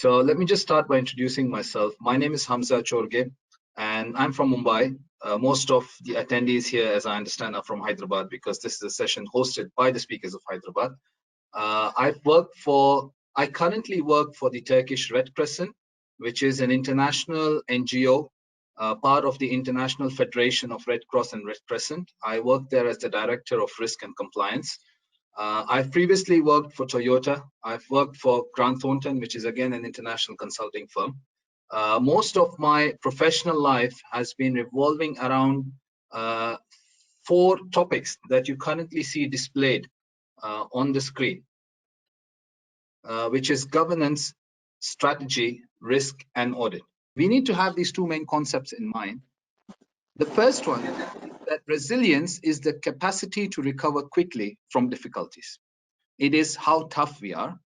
So let me just start by introducing myself. My name is Hamzah Chorghay, and I'm from Mumbai. Most of the attendees here, as I understand, are from Hyderabad because this is a session hosted by the speakers of Hyderabad. I currently work for the Turkish Red Crescent, which is an international NGO, part of the International Federation of Red Cross and Red Crescent. I work there as the Director of Risk and Compliance. I've previously worked for Toyota. I've worked for Grant Thornton, which is again an international consulting firm. Most of my professional life has been revolving around 4 topics that you currently see displayed on the screen, which is governance, strategy, risk, and audit. We need to have these 2 main concepts in mind. The first one is that resilience is the capacity to recover quickly from difficulties. It is how tough we are.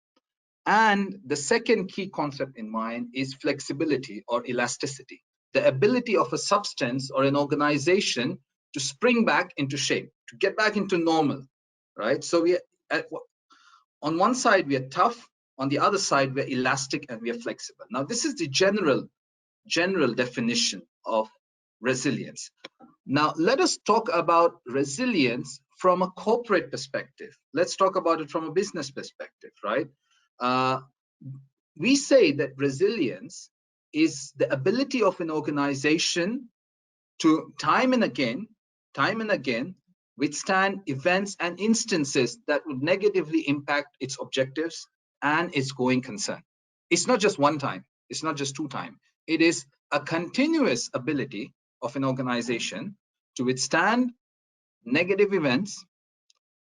And the second key concept in mind is flexibility or elasticity, the ability of a substance or an organization to spring back into shape, to get back into normal, right? So on one side, we are tough. On the other side, we're elastic and we are flexible. Now, this is the general definition of resilience. Now, let us talk about resilience from a corporate perspective. Let's talk about it from a business perspective, right? We say that resilience is the ability of an organization to time and again, withstand events and instances that would negatively impact its objectives and its going concern. It's not just one time, it's not just 2 times. It is a continuous ability of an organization to withstand negative events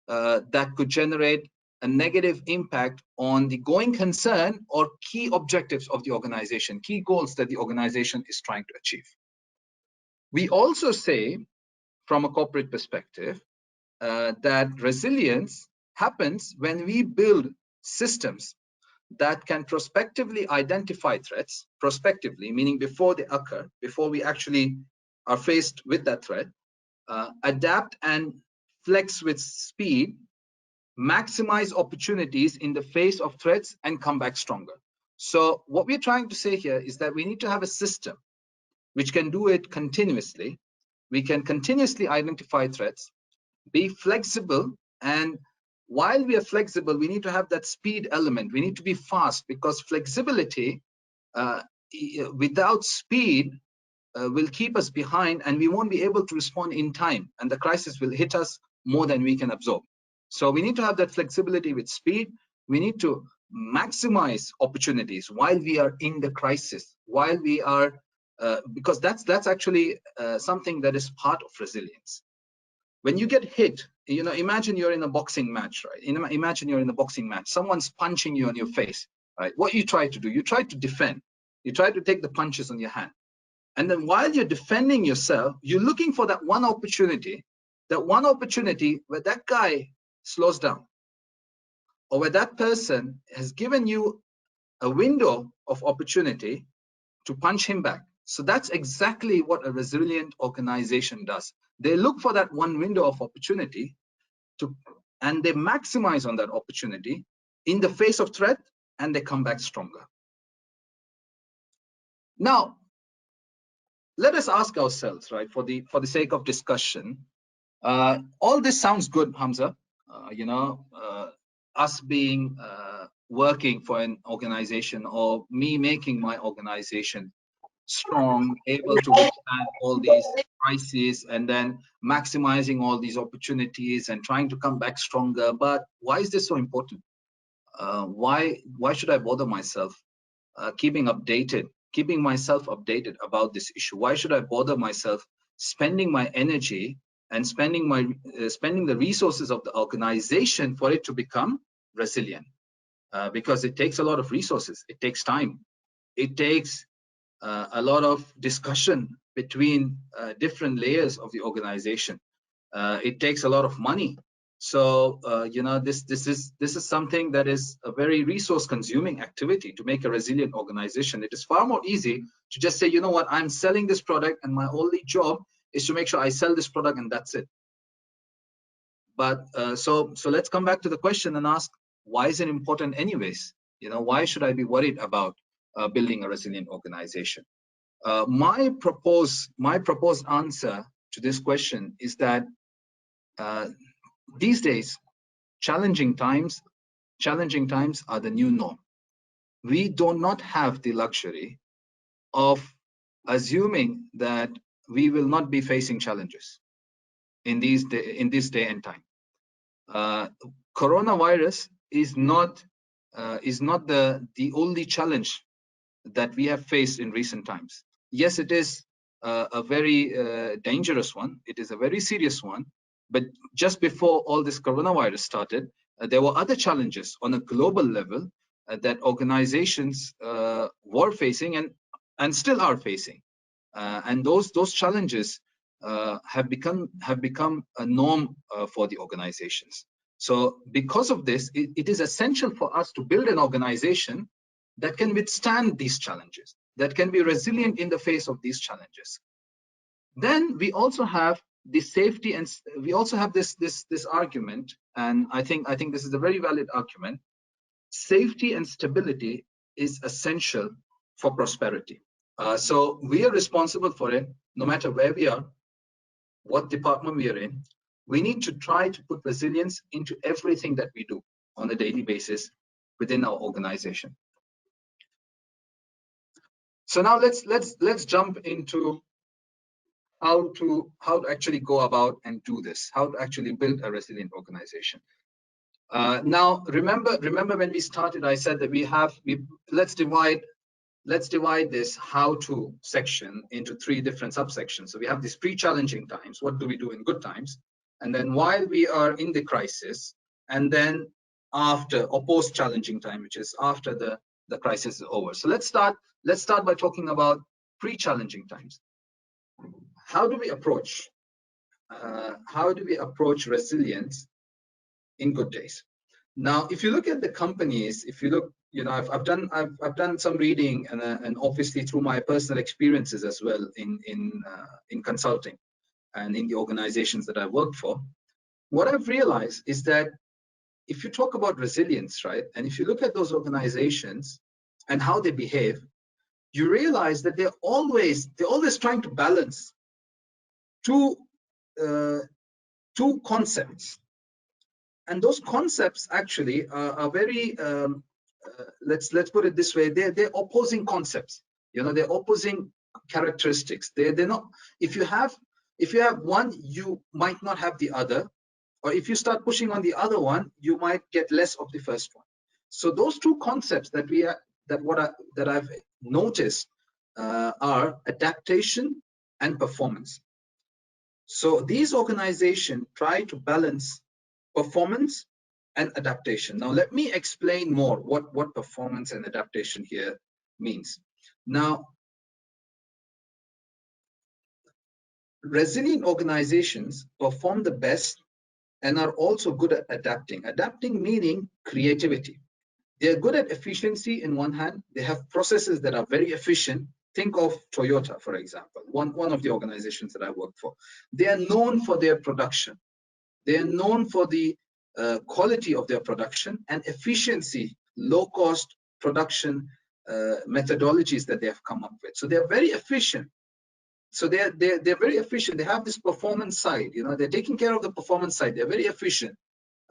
that could generate a negative impact on the going concern or key objectives of the organization, key goals that the organization is trying to achieve. We also say, from a corporate perspective, that resilience happens when we build systems that can prospectively identify threats, prospectively, meaning before they occur, before we actually are faced with that threat, adapt and flex with speed, maximize opportunities in the face of threats, and come back stronger. So what we're trying to say here is that we need to have a system which can do it continuously. We can continuously identify threats, be flexible, and while we are flexible, we need to have that speed element. We need to be fast, because flexibility without speed will keep us behind, and we won't be able to respond in time, and the crisis will hit us more than we can absorb. So we need to have that flexibility with speed. We need to maximize opportunities while we are in the crisis, while we are, because that's actually something that is part of resilience. When you get hit, you know, imagine you're in a boxing match, right? Imagine you're in a boxing match. Someone's punching you on your face, right? What you try to do, you try to defend. You try to take the punches on your hand. And then while you're defending yourself, you're looking for that one opportunity where that guy slows down, or where that person has given you a window of opportunity to punch him back. So that's exactly what a resilient organization does. They look for that one window of opportunity and they maximize on that opportunity in the face of threat, and they come back stronger. Now, let us ask ourselves, right, for the sake of discussion, all this sounds good, Hamzah. Us being working for an organization, or me making my organization strong, able to withstand all these crises, and then maximizing all these opportunities and trying to come back stronger. But why is this so important? Why should I bother myself keeping myself updated about this issue? Why should I bother myself spending my energy and spending the resources of the organization for it to become resilient? Because it takes a lot of resources. It takes time. It takes a lot of discussion between different layers of the organization. It takes a lot of money. So this is something that is a very resource-consuming activity to make a resilient organization. It is far more easy to just say, you know what, I'm selling this product, and my only job is to make sure I sell this product, and that's it. But so let's come back to the question and ask, why is it important anyways? You know, why should I be worried about building a resilient organization. My proposed answer to this question is that these days, challenging times are the new norm. We do not have the luxury of assuming that we will not be facing challenges in this day and time. Coronavirus is not the only challenge that we have faced in recent times. Yes, it is a very dangerous one. It is a very serious one. But just before all this coronavirus started, there were other challenges on a global level that organizations were facing and still are facing. And those challenges have become a norm for the organizations. So because of this, it is essential for us to build an organization that can withstand these challenges, that can be resilient in the face of these challenges. Then we also have the safety, and we also have this argument, and I think this is a very valid argument. Safety and stability is essential for prosperity. So we are responsible for it, no matter where we are, what department we are in. We need to try to put resilience into everything that we do on a daily basis within our organization. So now let's jump into how to actually go about and do this, how to actually build a resilient organization. Now remember when we started, I said that let's divide this how to section into 3 different subsections. So we have this pre-challenging times. What do we do in good times? And then while we are in the crisis, and then after, or post-challenging time, which is after the crisis is over. So let's start by talking about pre-challenging times. How do we approach resilience in good days? Now, if you look at the companies, if you look, I've done some reading and obviously through my personal experiences as well in consulting and in the organizations that I worked for, what I've realized is that if you talk about resilience, right, and if you look at those organizations and how they behave, you realize that they're always trying to balance two concepts. And those concepts actually are very, let's put it this way, they're opposing concepts. They're opposing characteristics. They're not, if you have one, you might not have the other, or if you start pushing on the other one, you might get less of the first one. So those two concepts that I've noticed are adaptation and performance. So these organizations try to balance performance and adaptation. Now, let me explain more what performance and adaptation here means. Now, resilient organizations perform the best and are also good at adapting. Adapting meaning creativity. They're good at efficiency in one hand. They have processes that are very efficient. Think of Toyota, for example, one of the organizations that I work for. They are known for their production. They are known for the quality of their production and efficiency, low-cost production methodologies that they have come up with. So they're very efficient. So they're very efficient. They have this performance side. They're taking care of the performance side. They're very efficient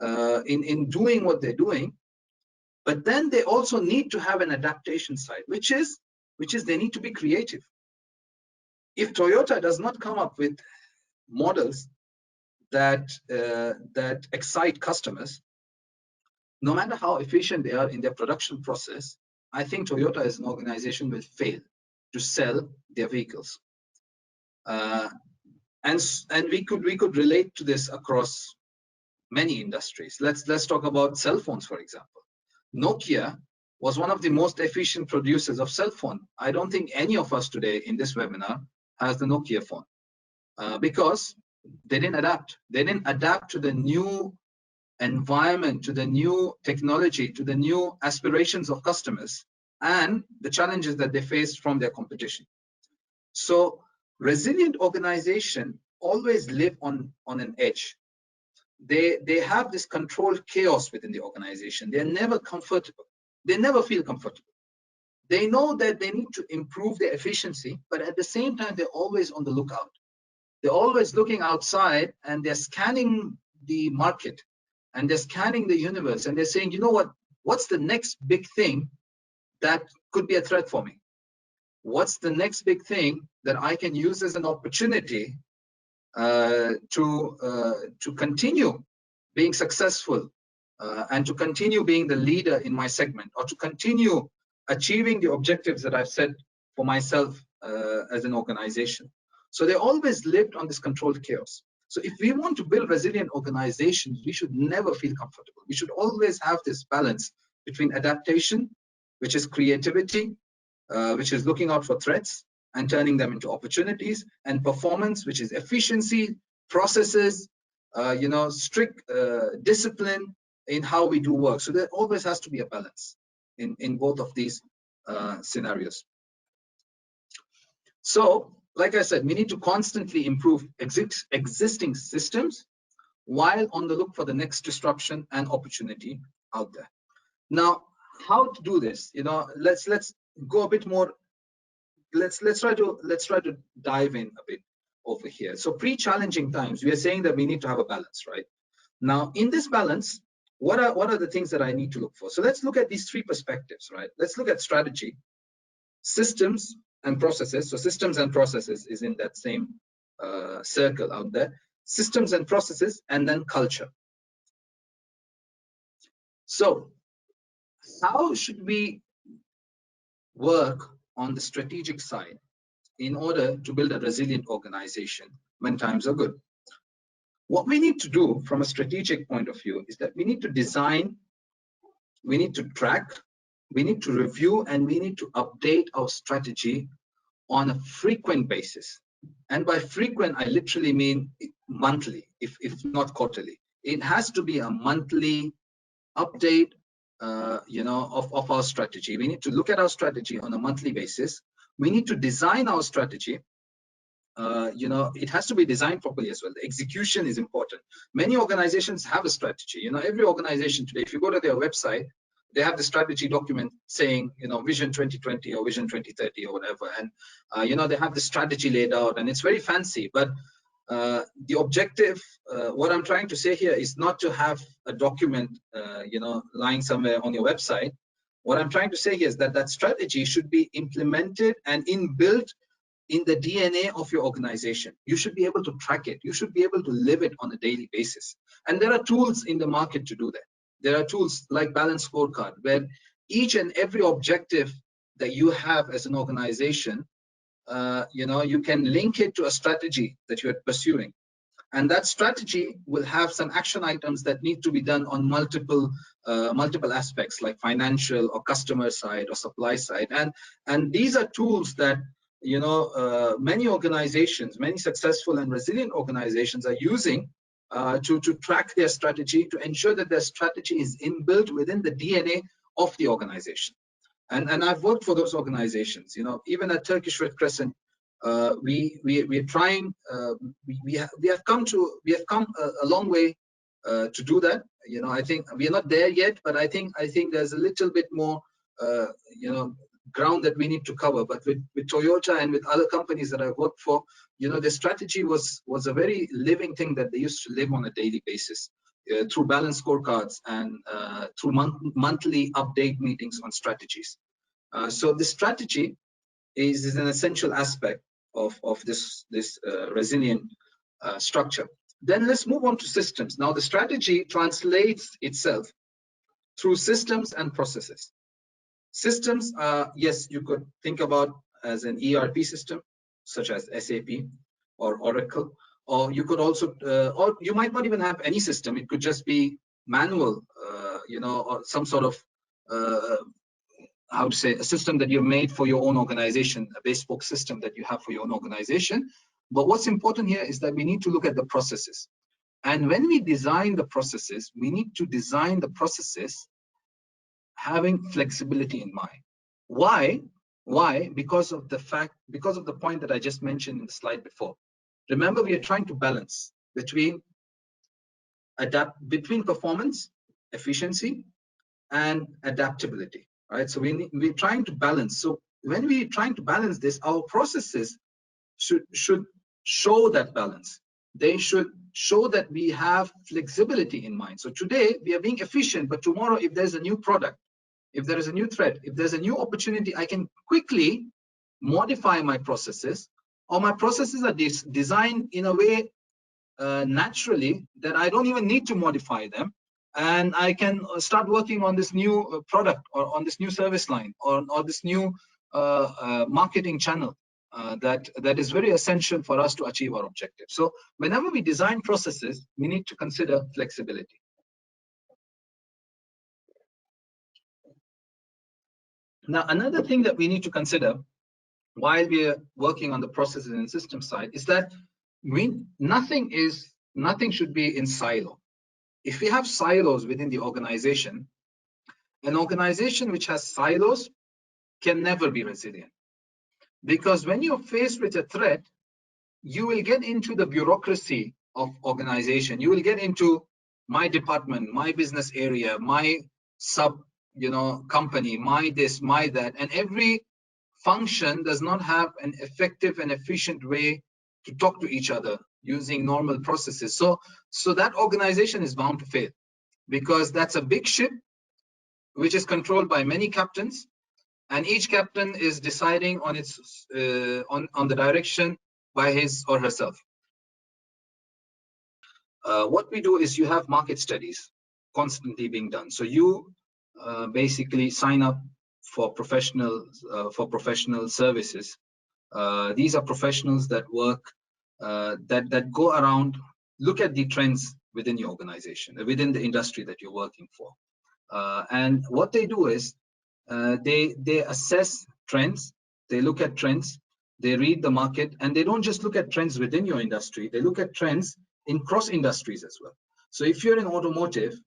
in doing what they're doing. But then they also need to have an adaptation side, which is they need to be creative. If Toyota does not come up with models that excite customers, no matter how efficient they are in their production process, I think Toyota as an organization will fail to sell their vehicles. And we could relate to this across many industries. Let's talk about cell phones, for example. Nokia was one of the most efficient producers of cell phone. I don't think any of us today in this webinar has the Nokia phone because they didn't adapt. They didn't adapt to the new environment, to the new technology, to the new aspirations of customers and the challenges that they faced from their competition. So resilient organizations always live on an edge. They have this controlled chaos within the organization. They're never comfortable. They never feel comfortable. They know that they need to improve their efficiency, but at the same time, they're always on the lookout. They're always looking outside and they're scanning the market and they're scanning the universe and they're saying, you know what, what's the next big thing that could be a threat for me? What's the next big thing that I can use as an opportunity to continue being successful and to continue being the leader in my segment, or to continue achieving the objectives that I've set for myself as an organization. So they always lived on this controlled chaos. So if we want to build resilient organizations, we should never feel comfortable. We should always have this balance between adaptation, which is creativity, which is looking out for threats and turning them into opportunities, and performance, which is efficiency, processes, strict discipline in how we do work. So there always has to be a balance in both of these scenarios. So, like I said, we need to constantly improve existing systems while on the look for the next disruption and opportunity out there. Now, how to do this? Let's go a bit more. Let's try to dive in a bit over here. So pre-challenging times, we are saying that we need to have a balance, right? Now, in this balance, what are the things that I need to look for? So let's look at these three perspectives, right? Let's look at strategy, systems, and processes. So systems and processes is in that same circle out there. Systems and processes, and then culture. So how should we work on the strategic side in order to build a resilient organization when times are good? What we need to do from a strategic point of view is that we need to design, we need to track, we need to review, and we need to update our strategy on a frequent basis. And by frequent, I literally mean monthly, if not quarterly. It has to be a monthly update of our strategy. We need to look at our strategy on a monthly basis. We need to design our strategy. It has to be designed properly as well. The execution is important. Many organizations have a strategy. Every organization today, if you go to their website, they have the strategy document saying, Vision 2020 or Vision 2030 or whatever. And, they have the strategy laid out and it's very fancy. But the objective, what I'm trying to say here is not to have a document, lying somewhere on your website. What I'm trying to say here is that that strategy should be implemented and inbuilt in the DNA of your organization. You should be able to track it. You should be able to live it on a daily basis. And there are tools in the market to do that. There are tools like Balanced Scorecard, where each and every objective that you have as an organization, you can link it to a strategy that you're pursuing. And that strategy will have some action items that need to be done on multiple aspects, like financial or customer side or supply side. And these are tools that many organizations, many successful and resilient organizations are using to track their strategy, to ensure that their strategy is inbuilt within the DNA of the organization. And I've worked for those organizations. Even at Turkish Red Crescent, we're trying. We have come a long way to do that. I think we are not there yet, but I think there's a little bit more ground that we need to cover. But with Toyota and with other companies that I've worked for, the strategy was a very living thing that they used to live on a daily basis through balanced scorecards and through monthly update meetings on strategies. So the strategy is an essential aspect of this resilient structure. Then let's move on to systems. Now the strategy translates itself through systems and processes. Systems, yes, you could think about as an ERP system, such as SAP or Oracle, or you could also, or you might not even have any system. It could just be manual, or some sort of, how to say, a system that you've made for your own organization, a bespoke system that you have for your own organization. But what's important here is that we need to look at the processes. And when we design the processes, we need to design the processes having flexibility in mind. Why? Because of the point that I just mentioned in the slide before. Remember, we are trying to balance between performance, efficiency, and adaptability. right? So we're trying to balance. So when we're trying to balance this, our processes should show that balance. They should show that we have flexibility in mind. So today we are being efficient, but tomorrow if there's a new product, if there is a new threat, if there's a new opportunity, I can quickly modify my processes, or my processes are designed in a way naturally that I don't even need to modify them, and I can start working on this new product or on this new service line or this new marketing channel that is very essential for us to achieve our objective. So whenever we design processes, we need to consider flexibility. Now, another thing that we need to consider while we are working on the processes and system side is that nothing should be in silo. If we have silos within the organization, an organization which has silos can never be resilient. Because when you're faced with a threat, you will get into the bureaucracy of organization. You will get into my department, my business area, my sub, company, my this, my that, and every function does not have an effective and efficient way to talk to each other using normal processes. So that organization is bound to fail, because that's a big ship which is controlled by many captains, and each captain is deciding on its on the direction by his or herself. What we do is you have market studies constantly being done. So you basically sign up for professional services. These are professionals that work that go around, look at the trends within your organization, within the industry that you're working for. And what they do is they assess trends, they look at trends, they read the market, and they don't just look at trends within your industry, they look at trends in cross industries as well. So if you're in automotive,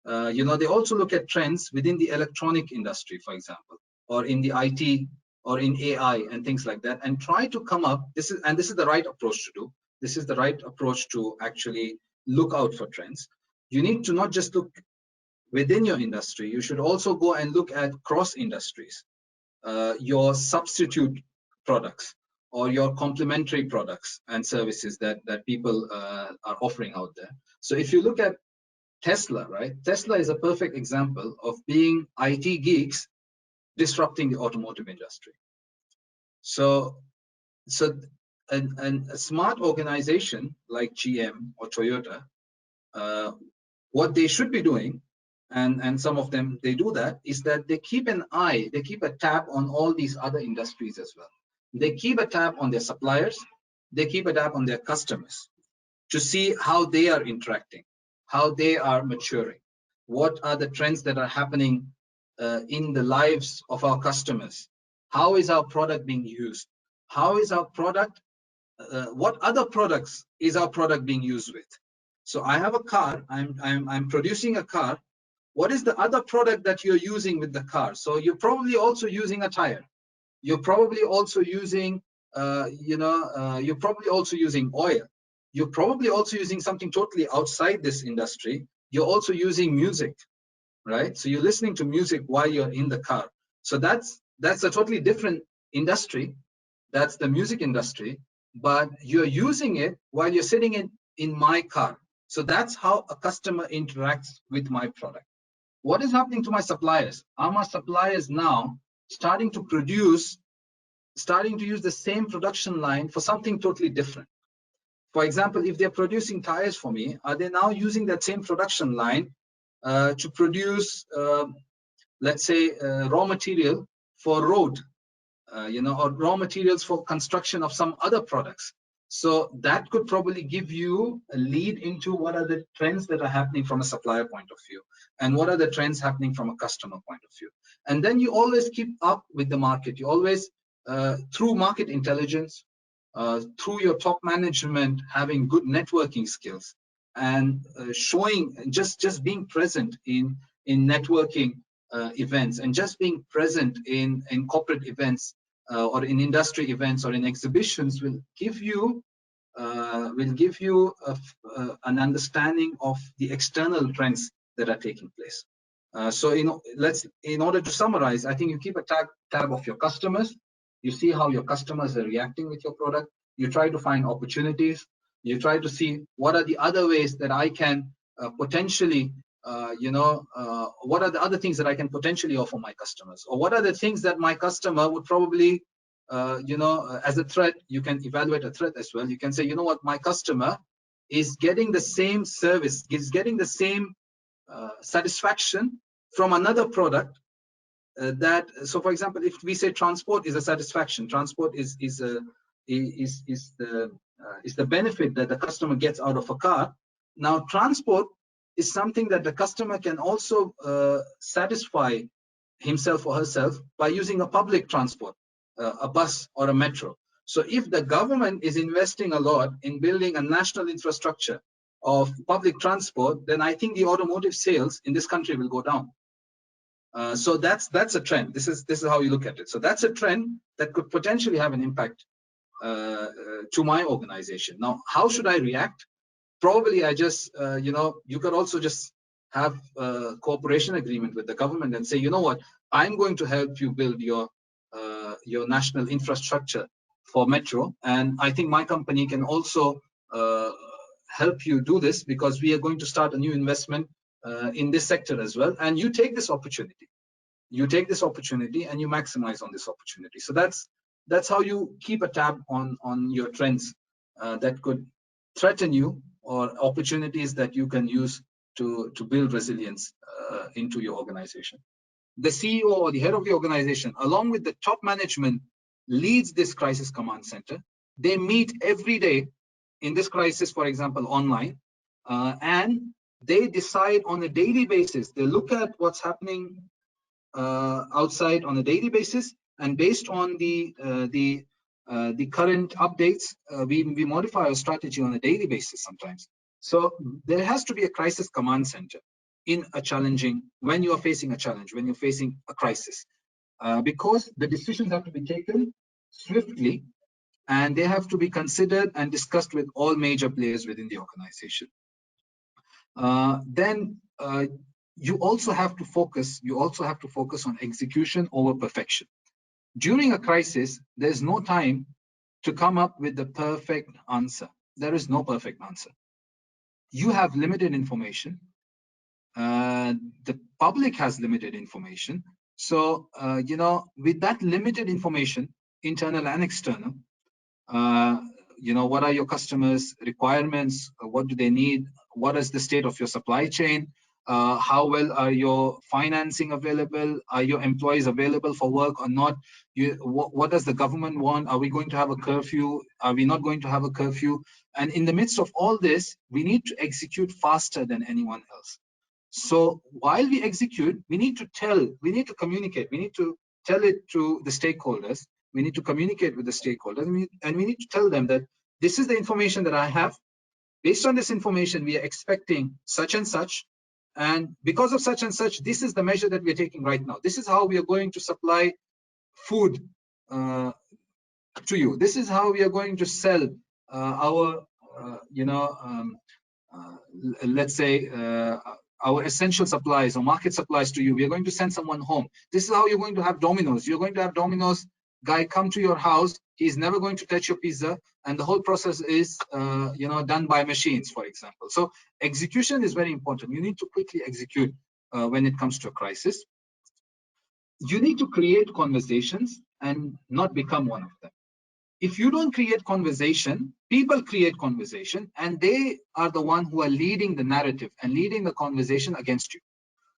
they also look at trends within the electronic industry, for example, or in the IT or in AI and things like that, and try to come up, this is the right approach to do. This is the right approach to actually look out for trends. You need to not just look within your industry, you should also go and look at cross industries, your substitute products or your complementary products and services that people are offering out there. So if you look at Tesla, right? Tesla is a perfect example of being IT geeks disrupting the automotive industry. So a smart organization like GM or Toyota, what they should be doing, and some of them, they do that, is that they keep an eye, they keep a tab on all these other industries as well. They keep a tab on their suppliers, they keep a tab on their customers to see how they are interacting, how they are maturing, what are the trends that are happening in the lives of our customers, how is our product being used, how is our product, what other products is our product being used with. So I have a car, I'm producing a car. What is the other product that you're using with the car? So you're probably also using a tire. You're probably also using, you're probably also using oil. You're probably also using something totally outside this industry. You're also using music, right? So you're listening to music while you're in the car. So that's a totally different industry. That's the music industry, but you're using it while you're sitting in my car. So that's how a customer interacts with my product. What is happening to my suppliers? Are my suppliers now starting to use the same production line for something totally different? For example, if they're producing tires for me, are they now using that same production line to produce, let's say, raw material for road, or raw materials for construction of some other products? So that could probably give you a lead into what are the trends that are happening from a supplier point of view, and what are the trends happening from a customer point of view. And then you always keep up with the market. You always, through market intelligence, through your top management having good networking skills, and showing, just being present in networking events, and just being present in corporate events, or in industry events or in exhibitions, will give you an understanding of the external trends that are taking place. So in order to summarize, I think you keep a tab of your customers. You see how your customers are reacting with your product. You try to find opportunities. You try to see what are the other ways that I can potentially, what are the other things that I can potentially offer my customers, or what are the things that my customer would probably, as a threat. You can evaluate a threat as well. You can say, you know what, my customer is getting the same service, is getting the same satisfaction from another product so for example, if we say transport is a satisfaction, transport is the benefit that the customer gets out of a car. Now transport is something that the customer can also satisfy himself or herself by using a public transport, a bus or a metro. So if the government is investing a lot in building a national infrastructure of public transport, then I think the automotive sales in this country will go down. So that's a trend. This is how you look at it. So that's a trend that could potentially have an impact to my organization. Now, how should I react? Probably I just, you could also just have a cooperation agreement with the government and say, you know what, I'm going to help you build your national infrastructure for metro, and I think my company can also help you do this, because we are going to start a new investment in this sector as well, and you take this opportunity. You take this opportunity and you maximize on this opportunity. So that's how you keep a tab on your trends that could threaten you, or opportunities that you can use to build resilience into your organization. The CEO or the head of the organization, along with the top management, leads this crisis command center. They meet every day in this crisis, for example, online, and they decide on a daily basis. They look at what's happening outside on a daily basis, and based on the current updates, we modify our strategy on a daily basis sometimes. So there has to be a crisis command center in a challenging, when you are facing a challenge, when you're facing a crisis, because the decisions have to be taken swiftly, and they have to be considered and discussed with all major players within the organization. Then you also have to focus on execution over perfection. During a crisis, there's no time to come up with the perfect answer. There is no perfect answer. You have limited information. The public has limited information. So, with that limited information, internal and external, what are your customers' requirements? What do they need? What is the state of your supply chain? How well are your financing available? Are your employees available for work or not? What does the government want? Are we going to have a curfew? Are we not going to have a curfew? And in the midst of all this, we need to execute faster than anyone else. So while we execute, we need to communicate, we need to tell it to the stakeholders. We need to communicate with the stakeholders, and we need to tell them that this is the information that I have. Based on this information, we are expecting such and such. And because of such and such, this is the measure that we are taking right now. This is how we are going to supply food to you. This is how we are going to sell our, let's say, our essential supplies or market supplies to you. We are going to send someone home. This is how you're going to have Domino's. You're going to have Domino's guy come to your house. He's never going to touch your pizza, and the whole process is done by machines, for example. So execution is very important. You need to quickly execute when it comes to a crisis. You need to create conversations and not become one of them. If you don't create conversation, people create conversation, and they are the one who are leading the narrative and leading the conversation against you.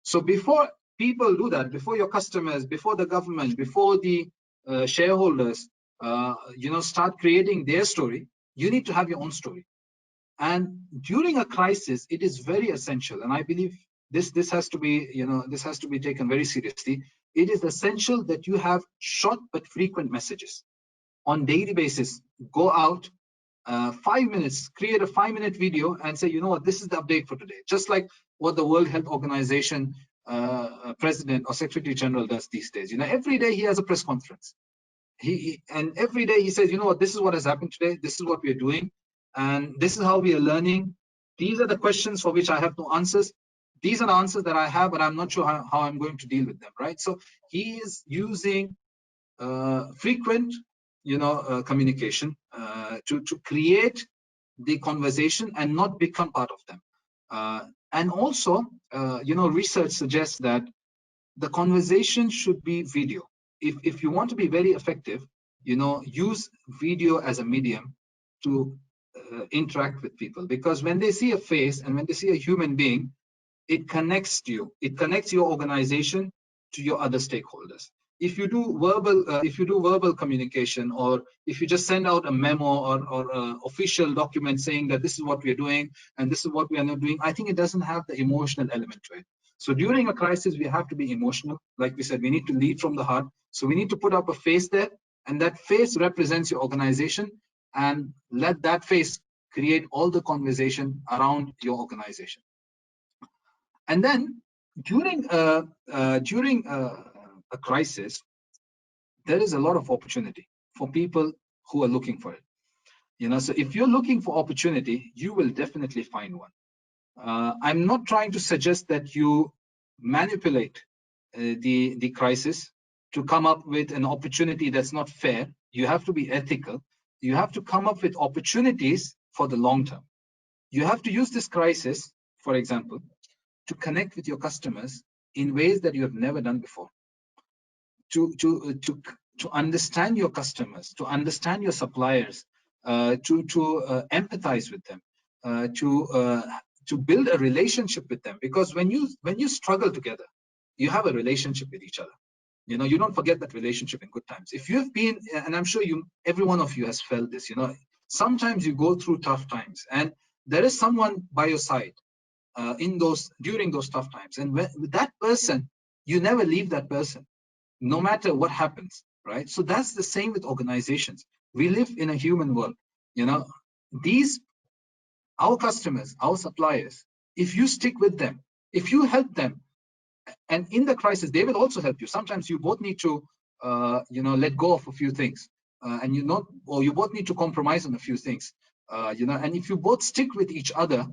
So before people do that, before your customers, before the government, before the shareholders, start creating their story, you need to have your own story. And during a crisis, it is very essential, and I believe this has to be taken very seriously. It is essential that you have short but frequent messages on daily basis. Go out 5 minutes, create a 5-minute video and say, you know what, this is the update for today. Just like what the World Health Organization president or secretary general does these days. Every day he has a press conference. And every day he says, you know what, this is what has happened today. This is what we are doing. And this is how we are learning. These are the questions for which I have no answers. these are the answers that I have, but I'm not sure how I'm going to deal with them, right? So he is using frequent, communication to create the conversation and not become part of them. And also, research suggests that the conversation should be video. If you want to be very effective, use video as a medium to interact with people, because when they see a face and when they see a human being, it connects you. It connects your organization to your other stakeholders. If you do verbal communication, or if you just send out a memo or an official document saying that this is what we are doing and this is what we are not doing, I think it doesn't have the emotional element to it. So during a crisis, we have to be emotional. Like we said, we need to lead from the heart. So we need to put up a face there, and that face represents your organization, and let that face create all the conversation around your organization. And then during a crisis, there is a lot of opportunity for people who are looking for it. So if you're looking for opportunity, you will definitely find one. I'm not trying to suggest that you manipulate the crisis to come up with an opportunity that's not fair. You have to be ethical. You have to come up with opportunities for the long term. You have to use this crisis, for example, to connect with your customers in ways that you have never done before, to understand your customers, to understand your suppliers, to empathize with them, to build a relationship with them. Because when you struggle together, you have a relationship with each other. You don't forget that relationship in good times. If you've been, and I'm sure every one of you has felt this, sometimes you go through tough times and there is someone by your side during those tough times, and with that person, you never leave that person, no matter what happens, right? So that's the same with organizations. We live in a human world. Our customers, our suppliers, if you stick with them, if you help them, and in the crisis, they will also help you. Sometimes you both need to, let go of a few things, and you both need to compromise on a few things, and if you both stick with each other,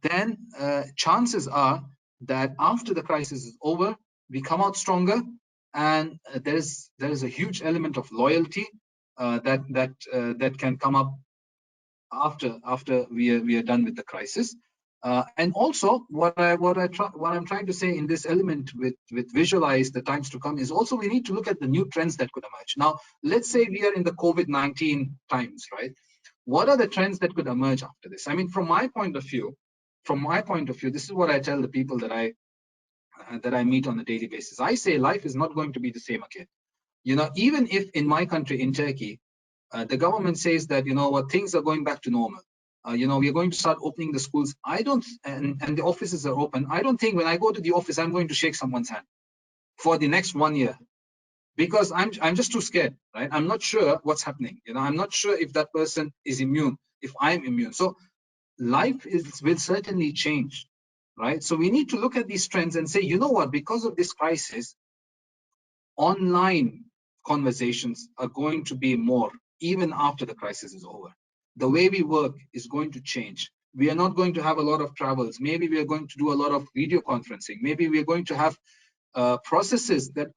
then chances are that after the crisis is over, we come out stronger, and there is a huge element of loyalty that can come up after we are done with the crisis. And also, what I'm trying to say in this element with visualize the times to come is also we need to look at the new trends that could emerge. Now, let's say we are in the COVID-19 times, right? What are the trends that could emerge after this? I mean, from my point of view, this is what I tell the people that I meet on a daily basis. I say life is not going to be the same again. Even if in my country, in Turkey, the government says that, things are going back to normal. We are going to start opening the schools. And the offices are open. I don't think when I go to the office, I'm going to shake someone's hand for the next 1 year, because I'm just too scared, right? I'm not sure what's happening. I'm not sure if that person is immune, if I'm immune. So life will certainly change, right? So we need to look at these trends and say, you know what, because of this crisis, online conversations are going to be more, even after the crisis is over. The way we work is going to change. We are not going to have a lot of travels. Maybe we are going to do a lot of video conferencing. Maybe we are going to have processes that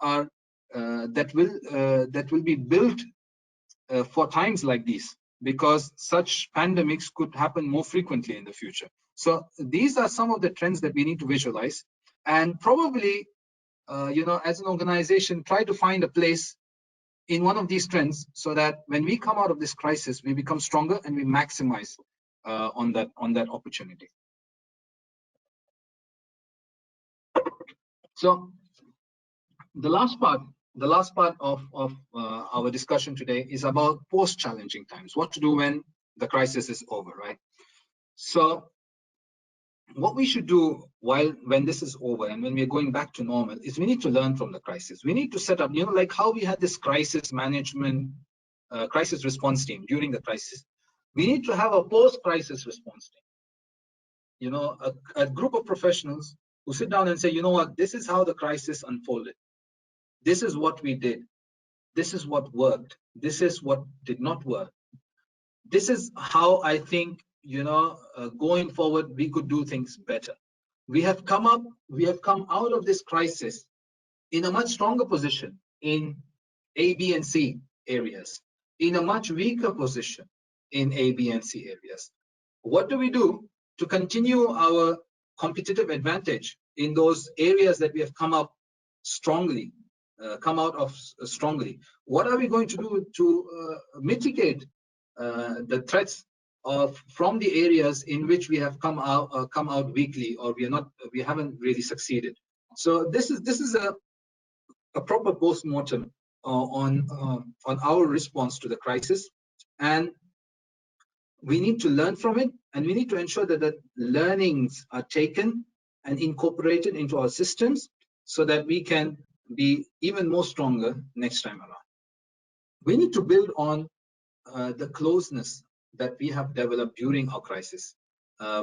will be built for times like these, because such pandemics could happen more frequently in the future. So these are some of the trends that we need to visualize, and probably, as an organization, try to find a place in one of these trends, so that when we come out of this crisis, we become stronger and we maximize on that opportunity. So the last part of our discussion today is about post-challenging times. What to do when the crisis is over, right? So what we should do when this is over and when we're going back to normal is we need to learn from the crisis. We need to set up, like how we had this crisis management, crisis response team during the crisis. We need to have a post-crisis response team. A group of professionals who sit down and say, you know what, this is how the crisis unfolded. This is what we did. This is what worked. This is what did not work. This is how I think, going forward, we could do things better. We have come out of this crisis in a much stronger position in A, B, and C areas, in a much weaker position in A, B, and C areas. What do we do to continue our competitive advantage in those areas that we have come out strongly? What are we going to do to mitigate the threats from the areas in which we have come out weakly, or we haven't really succeeded? So this is a proper post-mortem on our response to the crisis, and we need to learn from it, and we need to ensure that the learnings are taken and incorporated into our systems so that we can be even more stronger next time around. We need to build on the closeness that we have developed during our crisis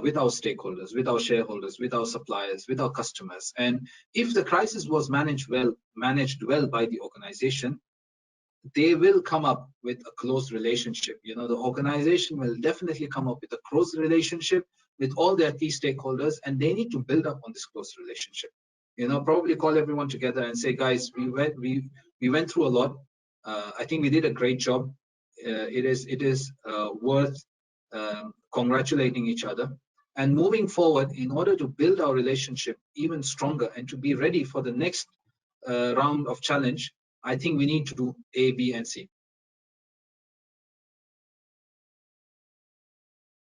with our stakeholders, with our shareholders, with our suppliers, with our customers. And if the crisis was managed well by the organization, they will come up with a close relationship. You know, the organization will definitely come up with a close relationship with all their key stakeholders, and they need to build up on this close relationship. You know, probably call everyone together and say, guys, we went through a lot. I think we did a great job. It is worth congratulating each other. And moving forward, in order to build our relationship even stronger and to be ready for the next round of challenge, I think we need to do A, B, and C.